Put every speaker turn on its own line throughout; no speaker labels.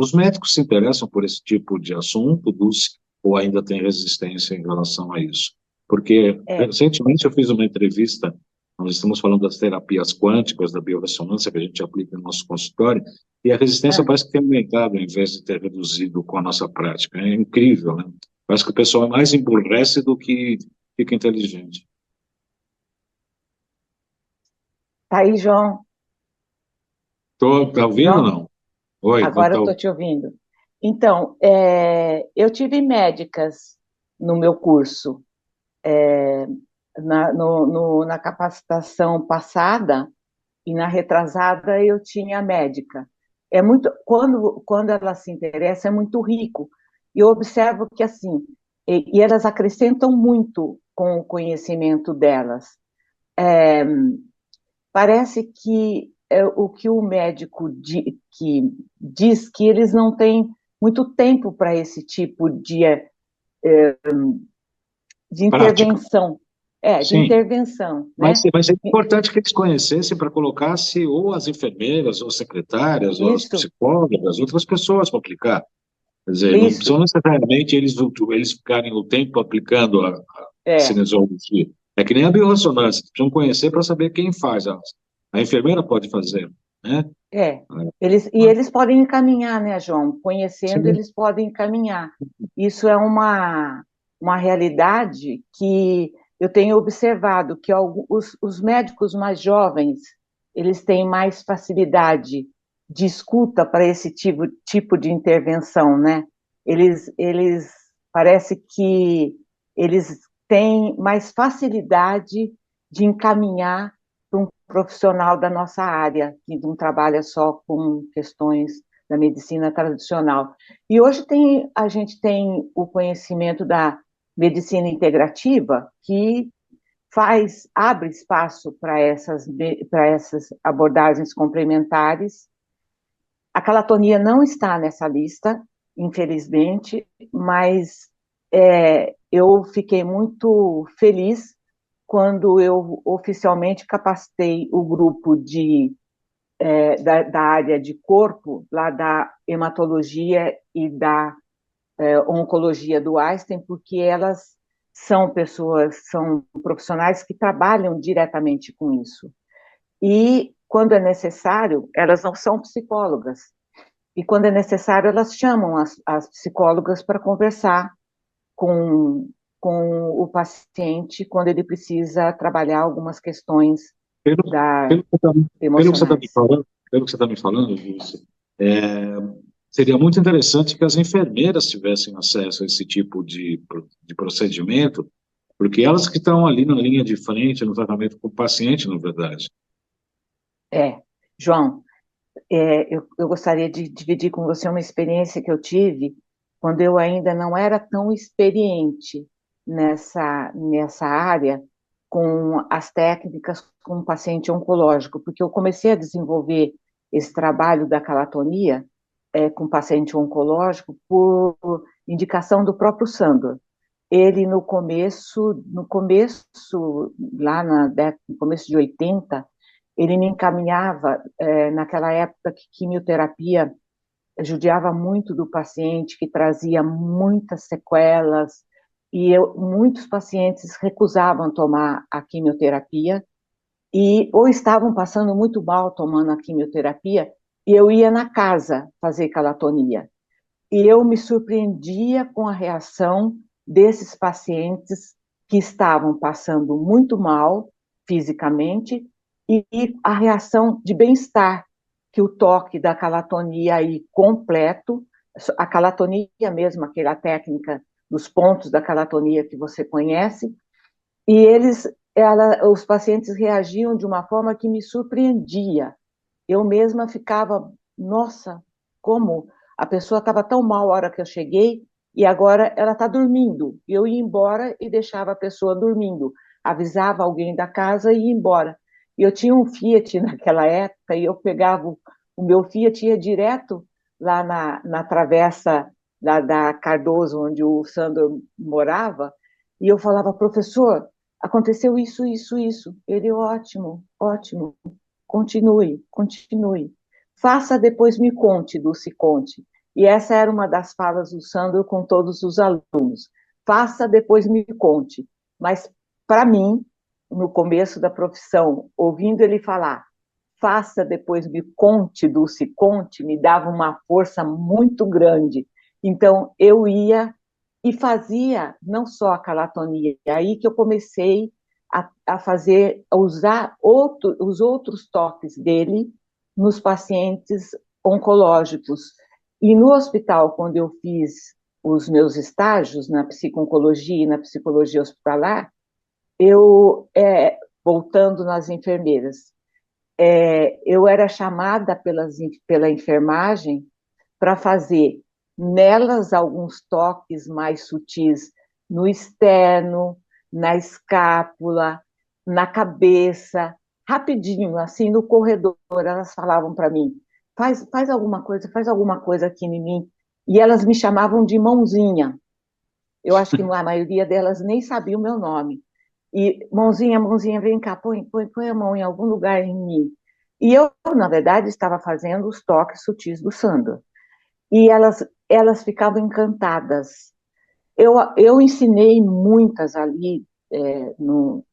Os médicos se interessam por esse tipo de assunto, Dulce, ou ainda tem resistência em relação a isso? Porque
É,
recentemente eu fiz uma entrevista, nós estamos falando das terapias quânticas, da biorressonância que a gente aplica no nosso consultório, e a resistência
ah,
parece que tem aumentado em vez de ter reduzido com a nossa prática. É incrível, né? Parece que o pessoal é mais emburrece do que fica inteligente.
tá aí, João.
Tá ouvindo ou
João,
não? Oi, não
agora eu
tá
estou
ouvindo.
te ouvindo. Então, eu tive médicas no meu curso, na capacitação passada e na retrasada eu tinha médica. É muito, quando ela se interessa, é muito rico. E eu observo que, assim, e elas acrescentam muito com o conhecimento delas. É, parece que o que o médico que diz que eles não têm muito tempo para esse tipo de
Prática.
intervenção. De
Sim.
intervenção, né?
Mas é importante que eles conhecessem para colocar-se ou as enfermeiras, ou secretárias, ou as
Isso,
psicólogas, outras pessoas para aplicar. Quer dizer, não precisam
isso,
necessariamente eles ficarem o tempo aplicando a
é,
cinesiologia. É que nem a biorressonância, precisam conhecer para saber quem faz. A enfermeira pode fazer, né?
é. Eles podem encaminhar, né, João? Conhecendo,
Sim.
eles podem encaminhar. Isso é uma realidade que eu tenho observado, que os médicos mais jovens, eles têm mais facilidade de escuta para esse tipo de intervenção, né? Eles parece que eles têm mais facilidade de encaminhar para um profissional da nossa área, que não trabalha só com questões da medicina tradicional. E hoje a gente tem o conhecimento da medicina integrativa, que abre espaço para essas abordagens complementares. A calatonia não está nessa lista, infelizmente, mas eu fiquei muito feliz quando eu oficialmente capacitei o grupo da área de corpo, lá da hematologia e da oncologia do Einstein, porque elas são profissionais que trabalham diretamente com isso. E, quando é necessário, elas não são psicólogas. E, quando é necessário, elas chamam as psicólogas para conversar com, com o paciente quando ele precisa trabalhar algumas questões
Pelo,
da,
pelo que você está me
emocionais.
falando, pelo que você está me falando, Júlio, seria muito interessante que as enfermeiras tivessem acesso a esse tipo de procedimento, porque elas que estão ali na linha de frente no tratamento com o paciente, na verdade.
João, eu gostaria de dividir com você uma experiência que eu tive quando eu ainda não era tão experiente nessa área com as técnicas com o paciente oncológico, porque eu comecei a desenvolver esse trabalho da calatonia com paciente oncológico por indicação do próprio Sandor. Ele no começo lá no começo de 80, ele me encaminhava, naquela época que quimioterapia judiava muito do paciente, que trazia muitas sequelas, e muitos pacientes recusavam tomar a quimioterapia, ou estavam passando muito mal tomando a quimioterapia, e eu ia na casa fazer calatonia. E eu me surpreendia com a reação desses pacientes que estavam passando muito mal fisicamente e a reação de bem-estar que o toque da calatonia aí completo, a calatonia mesmo, aquela técnica dos pontos da calatonia que você conhece, e os pacientes reagiam de uma forma que me surpreendia. Eu mesma ficava, nossa, como a pessoa estava tão mal a hora que eu cheguei e agora ela está dormindo. Eu ia embora e deixava a pessoa dormindo, avisava alguém da casa e ia embora. E eu tinha um Fiat naquela época e eu pegava o meu Fiat e ia direto lá na travessa da Cardoso, onde o Sandro morava, e eu falava, professor, aconteceu isso, isso, isso. Ele, ótimo, ótimo. Continue, continue. Faça, depois me conte, Dulce, conte. E essa era uma das falas do Sandro com todos os alunos. Faça, depois me conte. Mas, para mim, no começo da profissão, ouvindo ele falar, faça, depois me conte, Dulce, conte, me dava uma força muito grande. Então, eu ia e fazia não só a calatonia, é aí que eu comecei a usar os outros toques dele nos pacientes oncológicos. E no hospital, quando eu fiz os meus estágios na psico-oncologia e na psicologia hospitalar, eu, voltando nas enfermeiras, eu era chamada pela enfermagem para fazer nelas alguns toques mais sutis no externo, na escápula, na cabeça, rapidinho, assim, no corredor. Elas falavam para mim, faz alguma coisa aqui em mim. E elas me chamavam de mãozinha. Eu acho que a maioria delas nem sabia o meu nome. E mãozinha, mãozinha, vem cá, põe a mão em algum lugar em mim. E eu, na verdade, estava fazendo os toques sutis do Sandro. E elas ficavam encantadas. Eu ensinei muitas ali, no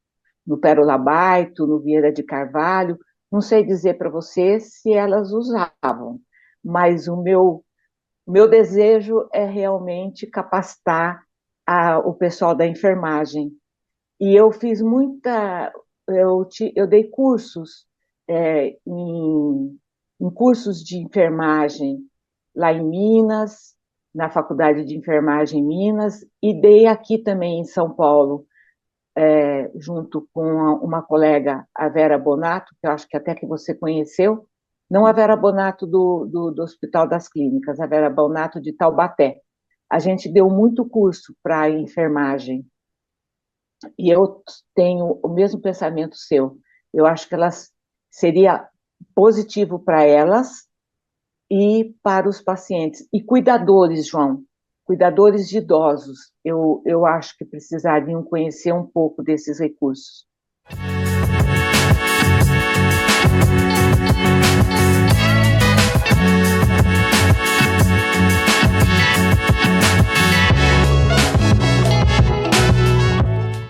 Pérola Baito, no Vieira de Carvalho. Não sei dizer para você se elas usavam, mas o meu desejo é realmente capacitar o pessoal da enfermagem. E eu fiz eu dei cursos em cursos de enfermagem lá em Minas, na Faculdade de Enfermagem em Minas, e dei aqui também em São Paulo, junto com uma colega, a Vera Bonato, que eu acho que até que você conheceu, não a Vera Bonato do Hospital das Clínicas, a Vera Bonato de Taubaté. A gente deu muito curso para enfermagem, e eu tenho o mesmo pensamento seu. Eu acho que seria positivo para elas e para os pacientes. E cuidadores, João, cuidadores de idosos, eu acho que precisariam conhecer um pouco desses recursos.